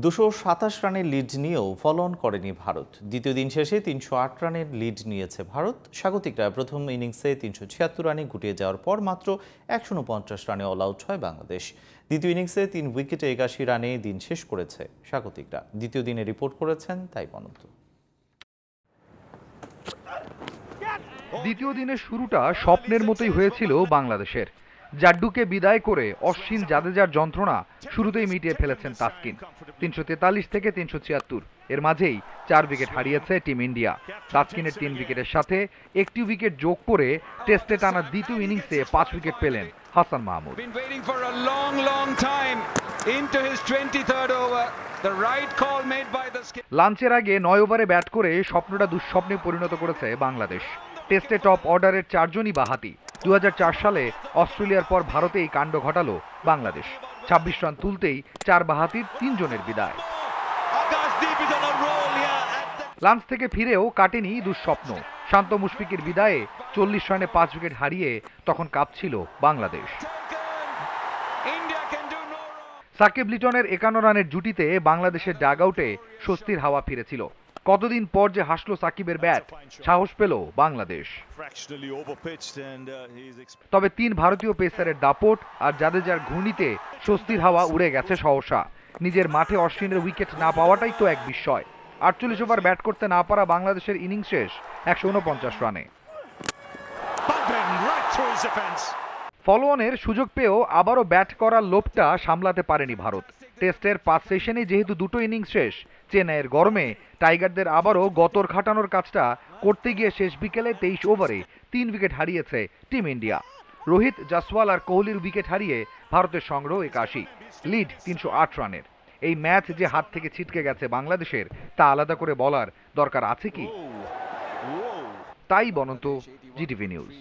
227 রানের লিড নিয়েও follow on করেনি ভারত। দ্বিতীয় দিন শেষে 308 রানের লিড নিয়েছে ভারত। স্বাগতিকরা প্রথম ইনিংসে 376 রানে গুটিয়ে যাওয়ার পর মাত্র 149 রানে অল আউট হয় বাংলাদেশ। দ্বিতীয় ইনিংসে 3 উইকেটে 81 রানে দিন শেষ করেছে স্বাগতিকরা। দ্বিতীয় দিনে রিপোর্ট করেছেন তাই অনন্ত। দ্বিতীয় দিনের শুরুটা স্বপ্নের মতোই হয়েছিল বাংলাদেশের। জাড্ডুকে বিদায় করে অশ্বিন জাদেজার যন্ত্রণা শুরুতেই মিটিয়ে ফেলেছেন তাসকিন। 343 থেকে 376, এর মাঝেই 4 উইকেট হারিয়েছে টিম ইন্ডিয়া। তাসকিনের 3 উইকেটের সাথে একটি উইকেট যোগ করে টেস্টে টানা দ্বিতীয় ইনিংসে 5 উইকেট পেলেন হাসান মাহমুদ। লাঞ্চের আগে 9 ওভারে ব্যাট করে স্বপ্নটা দুঃস্বপ্নে পরিণত করেছে বাংলাদেশ। টেস্টে টপ অর্ডারের 4 জনই বাহাতি। 2004 সালে অস্ট্রেলিয়ার পর ভারতেই কাণ্ড ঘটালো বাংলাদেশ। 26 রান তুলতেই 4 বাহাতির 3 জনের বিদায়। লাঞ্চ থেকে ফিরেও কাটেনি দুঃস্বপ্ন। শান্ত মুশফিকের বিদায়ে 40 রানে 5 উইকেট হারিয়ে তখন কাঁপছিল বাংলাদেশ। সাকিব লিটনের 51 রানের জুটিতে বাংলাদেশের ডাগ আউটে স্বস্তির হাওয়া ফিরেছিল। কতদিন পর যে হাসলো সাকিবের ব্যাট, সাহস পেল বাংলাদেশ। তবে 3 ভারতীয় পেসারের দাপট আর জাদেজার ঘূর্ণিতে স্বস্তির হাওয়া উড়ে গেছে সহসা। নিজের মাঠে অশ্বিনের উইকেট না পাওয়াটাই তো এক বিস্ময়। 48 ওভার ব্যাট করতে না পারা বাংলাদেশের ইনিংস শেষ 149 রানে। ফলো অনের সুযোগ পেয়েও আবারও ব্যাট করার লোভটা সামলাতে পারেনি ভারত। টেস্টের 5 সেশনে যেহেতু দুটো ইনিংস শেষ, চেন্নাইয়ের গরমে টাইগারদের আবারও গতর খাটানোর কাজটা করতে গিয়ে শেষ বিকেলে 23 ওভারে 3 উইকেট হারিয়েছে টিম ইন্ডিয়া। রোহিত, জাসওয়াল আর কোহলির উইকেট হারিয়ে ভারতের সংগ্রহ 81, লিড 308 রানের। এই ম্যাচ যে হাত থেকে ছিটকে গেছে বাংলাদেশের, তা আলাদা করে বলার দরকার আছে কি? তাই বনন্ত জিটিভি নিউজ।